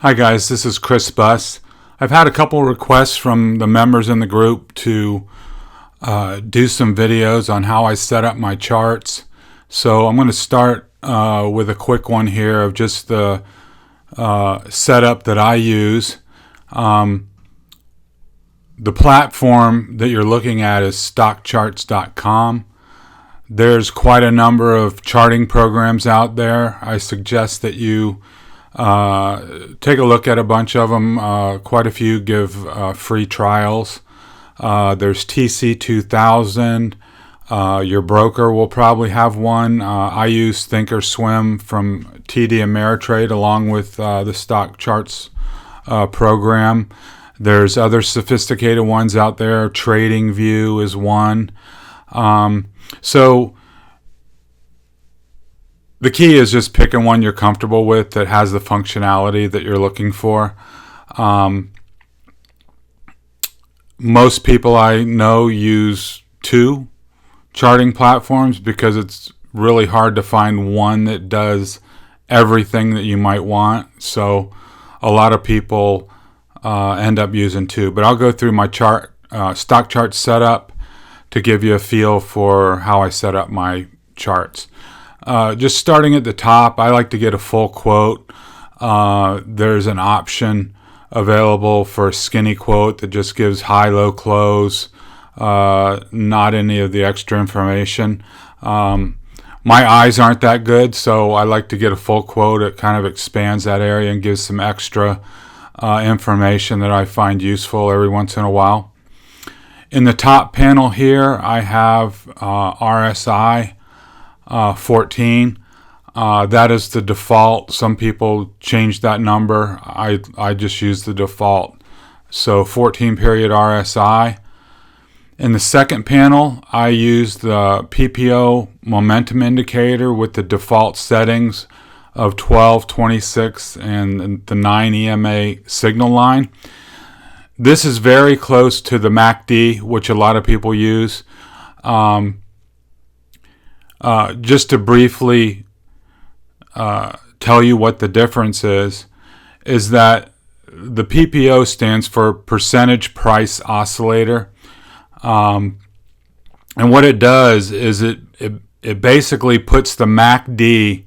Hi guys, this is Chris Buss. I've had a couple requests from the members in the group to do some videos on how I set up my charts. So I'm going to start with a quick one here of just the setup that I use. The platform that you're looking at is stockcharts.com. There's quite a number of charting programs out there. I suggest that you take a look at a bunch of them. Quite a few give free trials. There's TC2000. Your broker will probably have one. I use Thinkorswim from TD Ameritrade along with the Stock Charts program. There's other sophisticated ones out there. TradingView is one. So the key is just picking one you're comfortable with that has the functionality that you're looking for. Most people I know use two charting platforms because it's really hard to find one that does everything that you might want. So a lot of people end up using two. But I'll go through my stock chart setup to give you a feel for how I set up my charts. Just starting at the top, I like to get a full quote. There's an option available for a skinny quote that just gives high, low, close, not any of the extra information. My eyes aren't that good, so I like to get a full quote. It kind of expands that area and gives some extra information that I find useful every once in a while. In the top panel here, I have RSI 14. That is the default. Some people change that number. I just use the default. So 14 period RSI. In the second panel, I use the PPO momentum indicator with the default settings of 12, 26, and the 9 EMA signal line. This is very close to the MACD, which a lot of people use. Just to briefly tell you what the difference is that the PPO stands for Percentage Price Oscillator. And what it does is it basically puts the MACD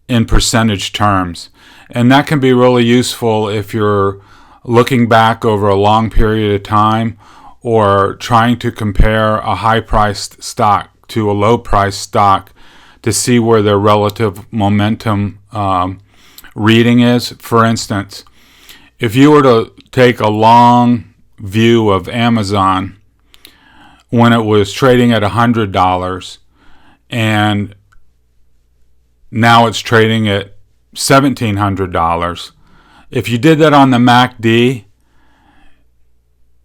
in percentage terms. And that can be really useful if you're looking back over a long period of time or trying to compare a high-priced stock to a low-priced stock to see where their relative momentum reading is. For instance, if you were to take a long view of Amazon when it was trading at $100 and now it's trading at $1,700, if you did that on the MACD,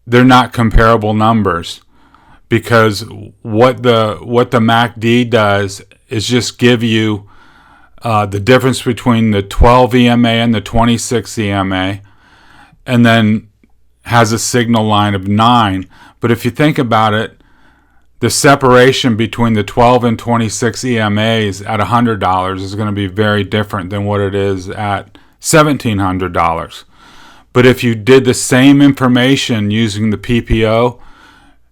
they're not comparable numbers. Because what the MACD does is just give you the difference between the 12 EMA and the 26 EMA, and then has a signal line of 9. But if you think about it, the separation between the 12 and 26 EMAs at $100 is going to be very different than what it is at $1,700. But if you did the same information using the PPO,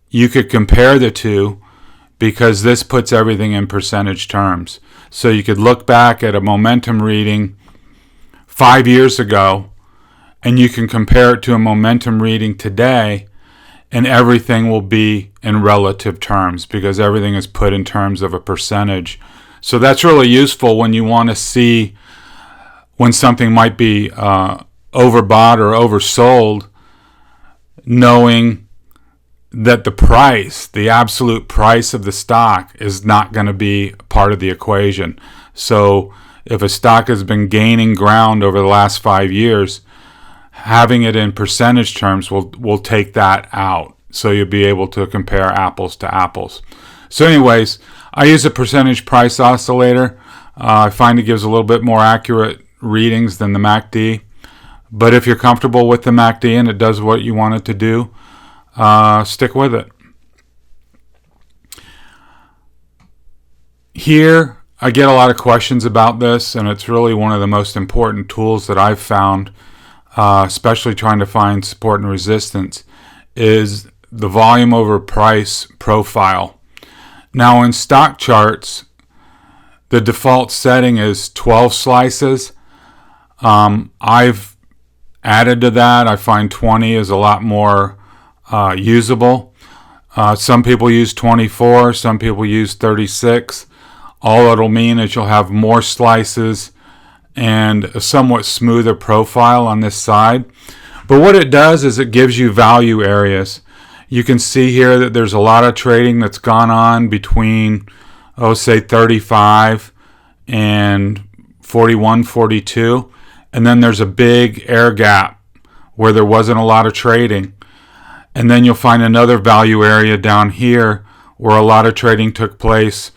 you could compare the two because this puts everything in percentage terms. So you could look back at a momentum reading 5 years ago and you can compare it to a momentum reading today, and everything will be in relative terms because everything is put in terms of a percentage. So that's really useful when you want to see when something might be overbought or oversold, knowing that the price, the absolute price of the stock, is not going to be part of the equation. So if a stock has been gaining ground over the last 5 years, having it in percentage terms will take that out. So you'll be able to compare apples to apples. So anyways, I use a percentage price oscillator. I find it gives a little bit more accurate readings than the MACD. But if you're comfortable with the MACD and it does what you want it to do, stick with it. Here, I get a lot of questions about this, and it's really one of the most important tools that I've found especially trying to find support and resistance, is the volume over price profile. Now in stock charts, the default setting is 12 slices. I've added to that. I find 20 is a lot more usable. Some people use 24, some people use 36. All it'll mean is you'll have more slices and a somewhat smoother profile on this side. But what it does is it gives you value areas. You can see here that there's a lot of trading that's gone on between, say 35 and 41, 42. And then there's a big air gap where there wasn't a lot of trading. And then you'll find another value area down here where a lot of trading took place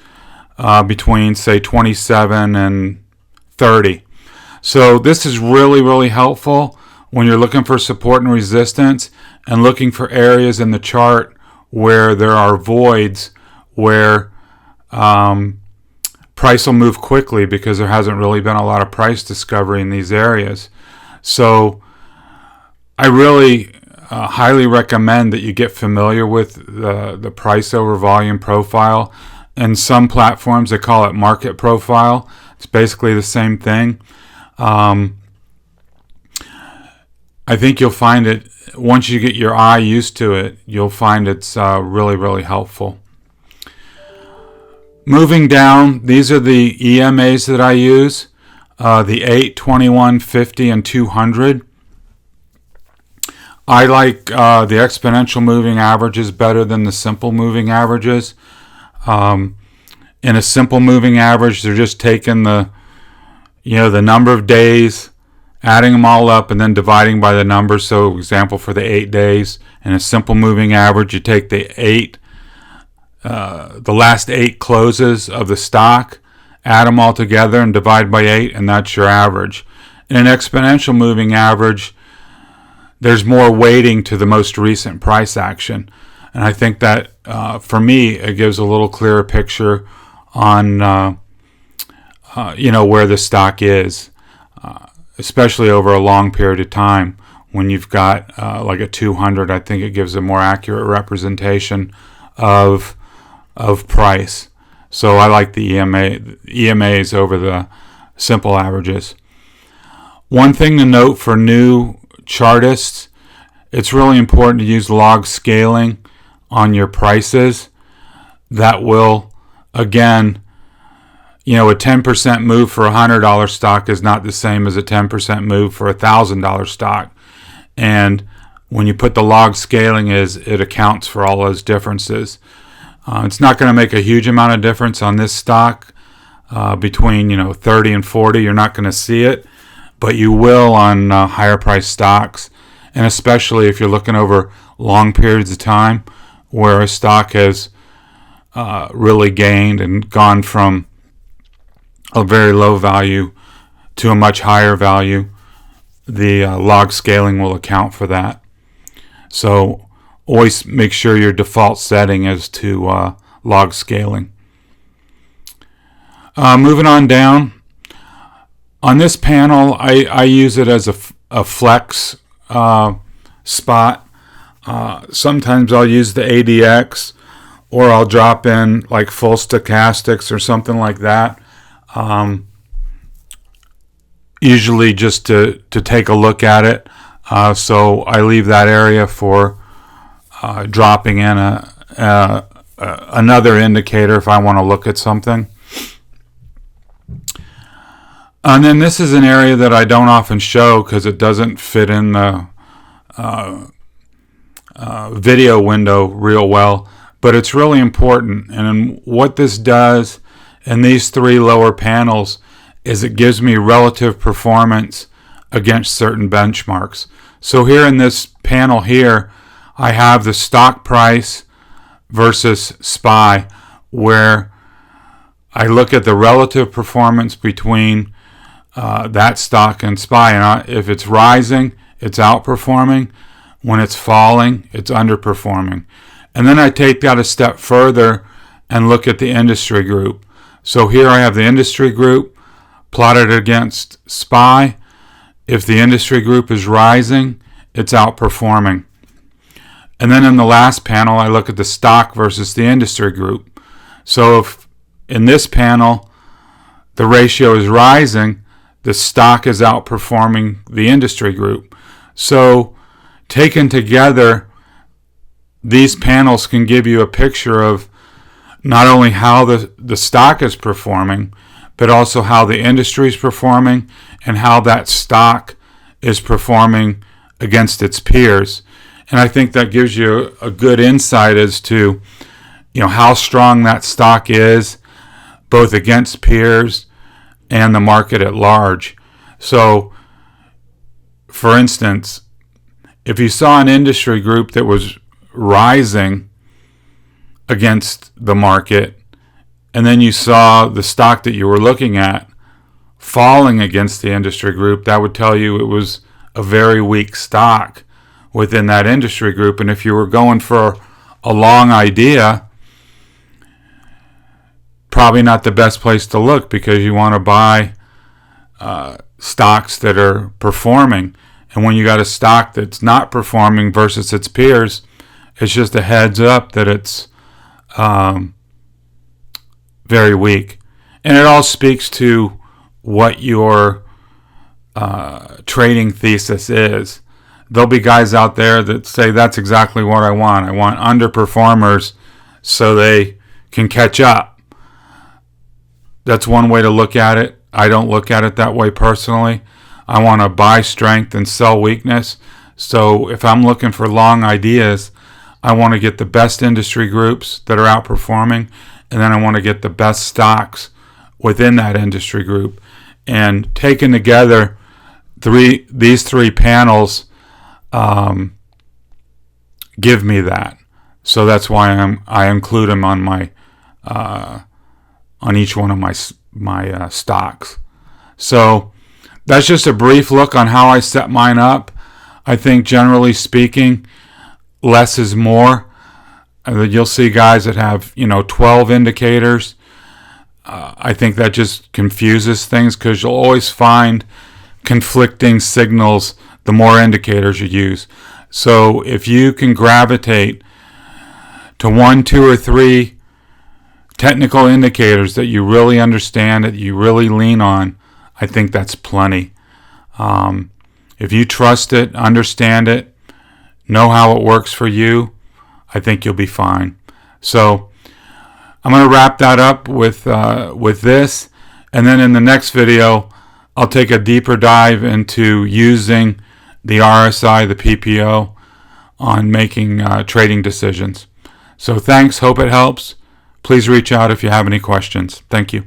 between, say, 27 and 30. So this is really, really helpful when you're looking for support and resistance and looking for areas in the chart where there are voids where price will move quickly because there hasn't really been a lot of price discovery in these areas. So I really highly recommend that you get familiar with the price over volume profile. In some platforms, they call it market profile. It's basically the same thing. I think you'll find it, once you get your eye used to it, you'll find it's really, really helpful. Moving down, these are the EMAs that I use, the 8, 21, 50, and 200. I like the exponential moving averages better than the simple moving averages. In a simple moving average, they're just taking the number of days, adding them all up, and then dividing by the number. So, example, for the 8 days, in a simple moving average, you take the last 8 closes of the stock, add them all together, and divide by 8, and that's your average. In an exponential moving average, there's more weighting to the most recent price action. And I think that, for me, it gives a little clearer picture on, where the stock is, especially over a long period of time. When you've got like a 200, I think it gives a more accurate representation of price. So I like the EMAs over the simple averages. One thing to note for new chartists, it's really important to use log scaling on your prices. That will, again, a 10% move for a $100 stock is not the same as a 10% move for a $1,000 stock. And when you put the log scaling, it accounts for all those differences. It's not going to make a huge amount of difference on this stock between 30 and 40. You're not going to see it, but you will on higher priced stocks, and especially if you're looking over long periods of time where a stock has really gained and gone from a very low value to a much higher value. The log scaling will account for that. So always make sure your default setting is to log scaling. Moving on down. On this panel, I use it as a flex spot. Sometimes I'll use the ADX, or I'll drop in like full stochastics or something like that. Usually just to take a look at it. So I leave that area for dropping in another indicator if I want to look at something. And then this is an area that I don't often show because it doesn't fit in the video window real well, but it's really important. And what this does in these 3 lower panels is it gives me relative performance against certain benchmarks. So here in this panel here, I have the stock price versus SPY, where I look at the relative performance between that stock and SPY. And if it's rising, it's outperforming. When it's falling, it's underperforming. And then I take that a step further and look at the industry group. So here I have the industry group plotted against SPY, If the industry group is rising, it's outperforming. And then in the last panel, I look at the stock versus the industry group. So if in this panel, the ratio is rising, the stock is outperforming the industry group. So taken together, these panels can give you a picture of not only how the stock is performing, but also how the industry is performing and how that stock is performing against its peers. And I think that gives you a good insight as to, how strong that stock is, both against peers and the market at large. So, for instance, if you saw an industry group that was rising against the market, and then you saw the stock that you were looking at falling against the industry group, that would tell you it was a very weak stock within that industry group. And if you were going for a long idea, probably not the best place to look, because you want to buy stocks that are performing. And when you got a stock that's not performing versus its peers, it's just a heads up that it's very weak. And it all speaks to what your trading thesis is. There'll be guys out there that say that's exactly what I want. I want underperformers so they can catch up. That's one way to look at it. I don't look at it that way personally. I want to buy strength and sell weakness. So if I'm looking for long ideas, I want to get the best industry groups that are outperforming, and then I want to get the best stocks within that industry group. And taken together, these three panels give me that. So that's why I include them on my on each one of my stocks. So that's just a brief look on how I set mine up. I think generally speaking, less is more. You'll see guys that have 12 indicators. I think that just confuses things, because you'll always find conflicting signals the more indicators you use. So if you can gravitate to 1, 2, or 3 technical indicators that you really understand, that you really lean on, I think that's plenty. If you trust it, understand it, know how it works for you, I think you'll be fine. So I'm going to wrap that up with this, and then in the next video, I'll take a deeper dive into using the RSI, the PPO, on making trading decisions. So thanks. Hope it helps. Please reach out if you have any questions. Thank you.